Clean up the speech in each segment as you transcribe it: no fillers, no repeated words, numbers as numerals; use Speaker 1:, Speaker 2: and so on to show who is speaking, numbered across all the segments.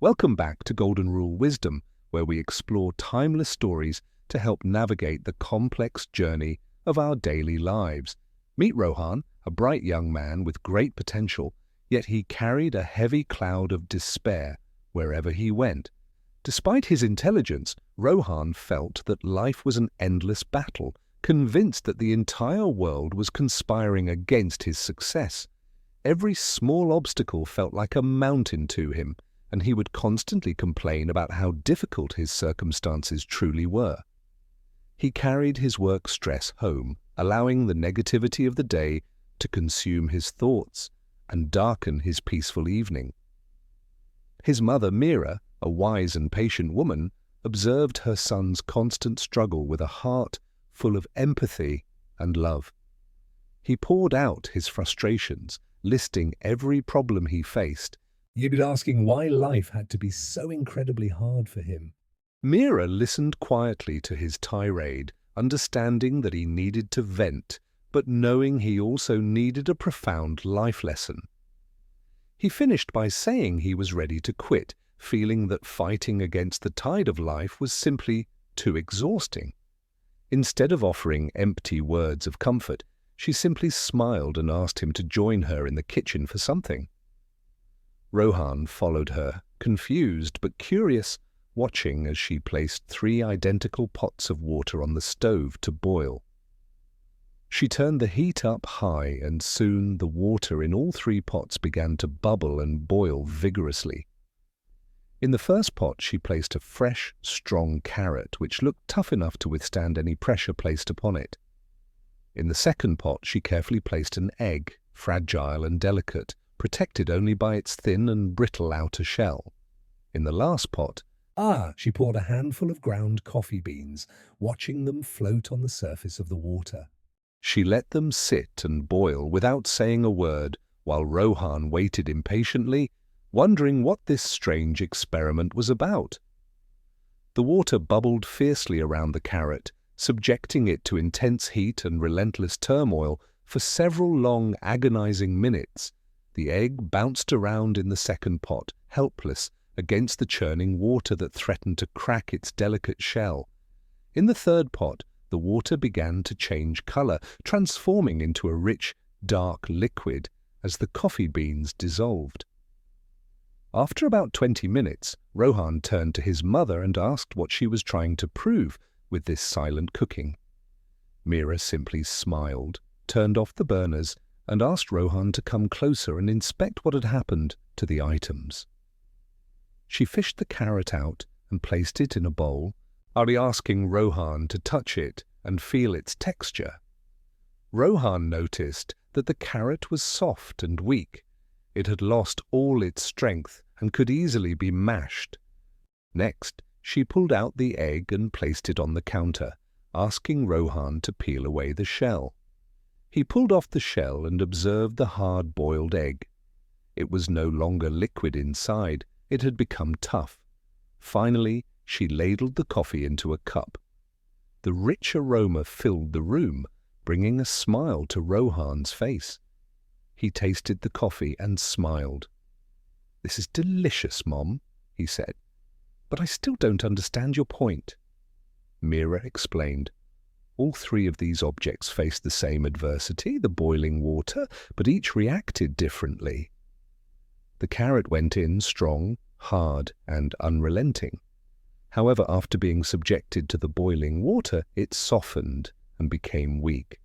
Speaker 1: Welcome back to Golden Rule Wisdom, where we explore timeless stories to help navigate the complex journey of our daily lives. Meet Rohan, a bright young man with great potential, yet he carried a heavy cloud of despair wherever he went. Despite his intelligence, Rohan felt that life was an endless battle, convinced that the entire world was conspiring against his success. Every small obstacle felt like a mountain to him, and he would constantly complain about how difficult his circumstances truly were. He carried his work stress home, allowing the negativity of the day to consume his thoughts and darken his peaceful evening. His mother, Meera, a wise and patient woman, observed her son's constant struggle with a heart full of empathy and love. He poured out his frustrations, listing every problem he faced, yet asking why life had to be so incredibly hard for him. Meera listened quietly to his tirade, understanding that he needed to vent, but knowing he also needed a profound life lesson. He finished by saying he was ready to quit, feeling that fighting against the tide of life was simply too exhausting. Instead of offering empty words of comfort, she simply smiled and asked him to join her in the kitchen for something. Rohan followed her, confused but curious, watching as she placed 3 identical pots of water on the stove to boil. She turned the heat up high, and soon the water in all 3 pots began to bubble and boil vigorously. In the first pot she placed a fresh, strong carrot, which looked tough enough to withstand any pressure placed upon it. In the second pot she carefully placed an egg, fragile and delicate, protected only by its thin and brittle outer shell. In the last pot, she poured a handful of ground coffee beans, watching them float on the surface of the water. She let them sit and boil without saying a word, while Rohan waited impatiently, wondering what this strange experiment was about. The water bubbled fiercely around the carrot, subjecting it to intense heat and relentless turmoil for several long, agonizing minutes. The egg bounced around in the second pot, helpless against the churning water that threatened to crack its delicate shell. In the third pot, the water began to change color, transforming into a rich, dark liquid as the coffee beans dissolved. After about 20 minutes, Rohan turned to his mother and asked what she was trying to prove with this silent cooking. Meera simply smiled, turned off the burners, and asked Rohan to come closer and inspect what had happened to the items. She fished the carrot out and placed it in a bowl, asking Rohan to touch it and feel its texture. Rohan noticed that the carrot was soft and weak. It had lost all its strength and could easily be mashed. Next, she pulled out the egg and placed it on the counter, asking Rohan to peel away the shell. He pulled off the shell and observed the hard-boiled egg. It was no longer liquid inside. It had become tough. Finally, she ladled the coffee into a cup. The rich aroma filled the room, bringing a smile to Rohan's face. He tasted the coffee and smiled. "This is delicious, Mom," he said, "but I still don't understand your point." Meera explained. All 3 of these objects faced the same adversity, the boiling water, but each reacted differently. The carrot went in strong, hard, and unrelenting. However, after being subjected to the boiling water, it softened and became weak.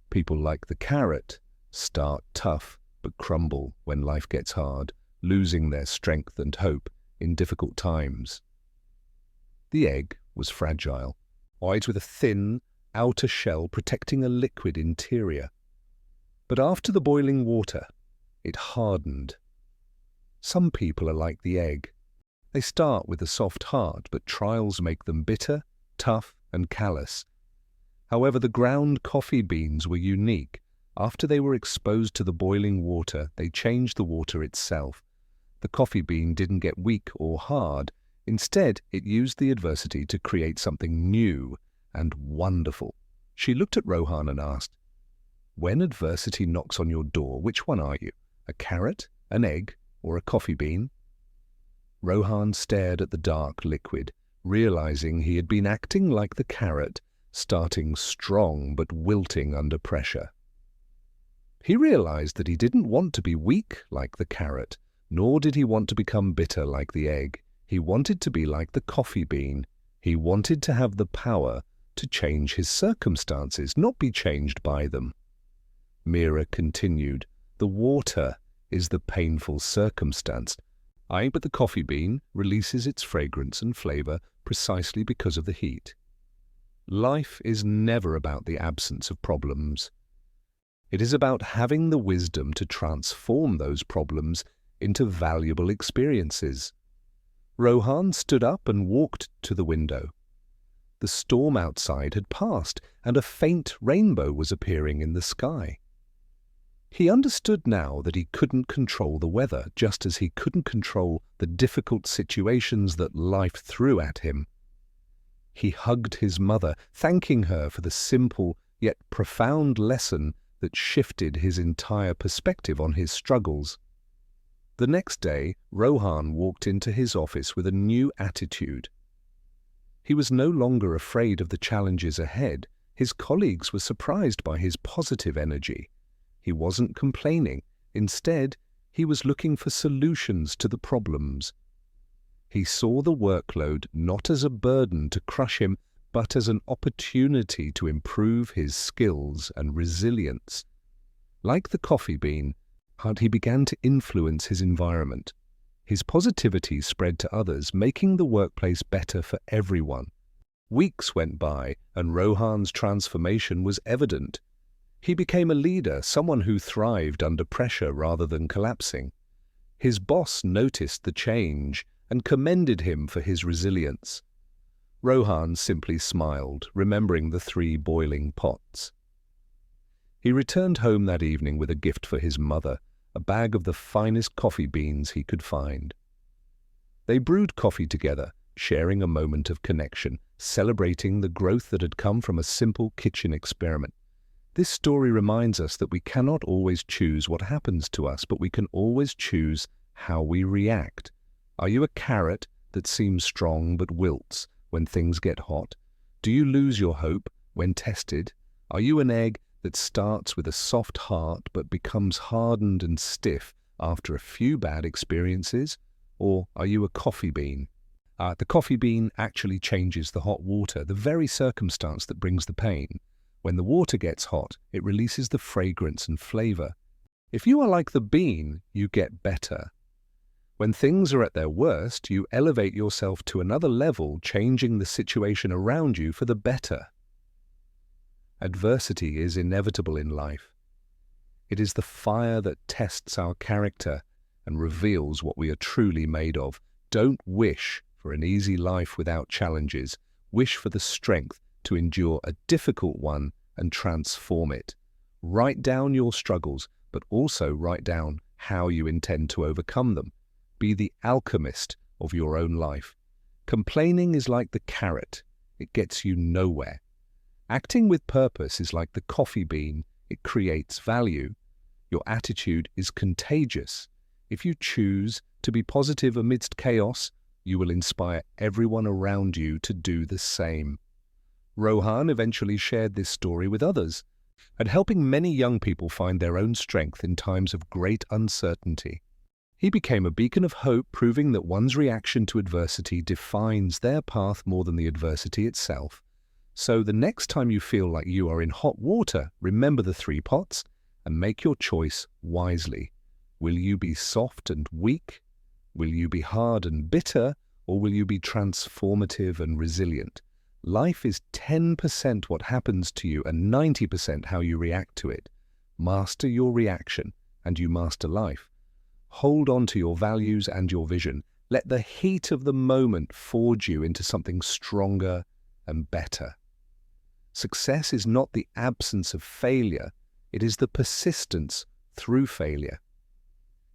Speaker 1: People like the carrot start tough but crumble when life gets hard, losing their strength and hope in difficult times. The egg was fragile, white with a thin outer shell protecting a liquid interior. But after the boiling water, it hardened. Some people are like the egg. They start with a soft heart, but trials make them bitter, tough, and callous. However, the ground coffee beans were unique. After they were exposed to the boiling water, they changed the water itself. The coffee bean didn't get weak or hard. Instead, it used the adversity to create something new and wonderful. She looked at Rohan and asked, "When adversity knocks on your door, which one are you? A carrot, an egg, or a coffee bean?" Rohan stared at the dark liquid, realizing he had been acting like the carrot, starting strong but wilting under pressure. He realized that he didn't want to be weak like the carrot, nor did he want to become bitter like the egg. He wanted to be like the coffee bean. He wanted to have the power to change his circumstances, not be changed by them. Meera continued, "The water is the painful circumstance. But the coffee bean releases its fragrance and flavor precisely because of the heat. Life is never about the absence of problems. It is about having the wisdom to transform those problems into valuable experiences." Rohan stood up and walked to the window. The storm outside had passed, and a faint rainbow was appearing in the sky. He understood now that he couldn't control the weather, just as he couldn't control the difficult situations that life threw at him. He hugged his mother, thanking her for the simple yet profound lesson that shifted his entire perspective on his struggles. The next day, Rohan walked into his office with a new attitude. He was no longer afraid of the challenges ahead. His colleagues were surprised by his positive energy. He wasn't complaining. Instead, he was looking for solutions to the problems. He saw the workload not as a burden to crush him, but as an opportunity to improve his skills and resilience. Like the coffee bean, he began to influence his environment. His positivity spread to others, making the workplace better for everyone. Weeks went by, and Rohan's transformation was evident. He became a leader, someone who thrived under pressure rather than collapsing. His boss noticed the change and commended him for his resilience. Rohan simply smiled, remembering the 3 boiling pots. He returned home that evening with a gift for his mother, a bag of the finest coffee beans he could find. They brewed coffee together, sharing a moment of connection, celebrating the growth that had come from a simple kitchen experiment. This story reminds us that we cannot always choose what happens to us, but we can always choose how we react. Are you a carrot that seems strong but wilts when things get hot? Do you lose your hope when tested? Are you an egg that starts with a soft heart but becomes hardened and stiff after a few bad experiences? Or are you a coffee bean? The coffee bean actually changes the hot water, the very circumstance that brings the pain. When the water gets hot, it releases the fragrance and flavor. If you are like the bean, you get better. When things are at their worst, you elevate yourself to another level, changing the situation around you for the better. Adversity is inevitable in life. It is the fire that tests our character and reveals what we are truly made of. Don't wish for an easy life without challenges. Wish for the strength to endure a difficult one and transform it. Write down your struggles, but also write down how you intend to overcome them. Be the alchemist of your own life. Complaining is like the carrot. It gets you nowhere. Acting with purpose is like the coffee bean. It creates value. Your attitude is contagious. If you choose to be positive amidst chaos, you will inspire everyone around you to do the same. Rohan eventually shared this story with others, and helping many young people find their own strength in times of great uncertainty. He became a beacon of hope, proving that one's reaction to adversity defines their path more than the adversity itself. So the next time you feel like you are in hot water, remember the 3 pots and make your choice wisely. Will you be soft and weak? Will you be hard and bitter? Or will you be transformative and resilient? Life is 10% what happens to you and 90% how you react to it. Master your reaction and you master life. Hold on to your values and your vision. Let the heat of the moment forge you into something stronger and better. Success is not the absence of failure. It is the persistence through failure.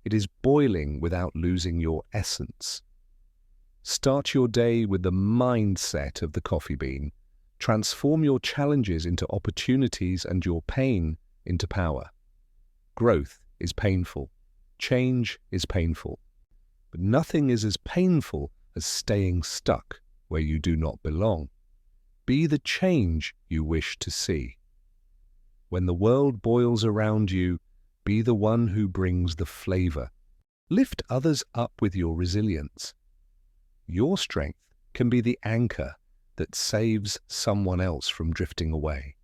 Speaker 1: It is boiling without losing your essence. Start your day with the mindset of the coffee bean. Transform your challenges into opportunities and your pain into power. Growth is painful. Change is painful. but nothing is as painful as staying stuck where you do not belong. Be the change you wish to see. When the world boils around you, be the one who brings the flavor. Lift others up with your resilience. Your strength can be the anchor that saves someone else from drifting away.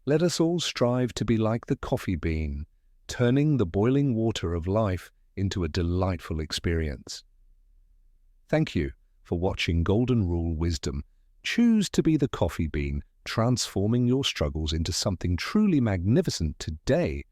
Speaker 1: Let us all strive to be like the coffee bean, turning the boiling water of life into a delightful experience. Thank you for watching Golden Rule Wisdom. Choose to be the coffee bean, transforming your struggles into something truly magnificent today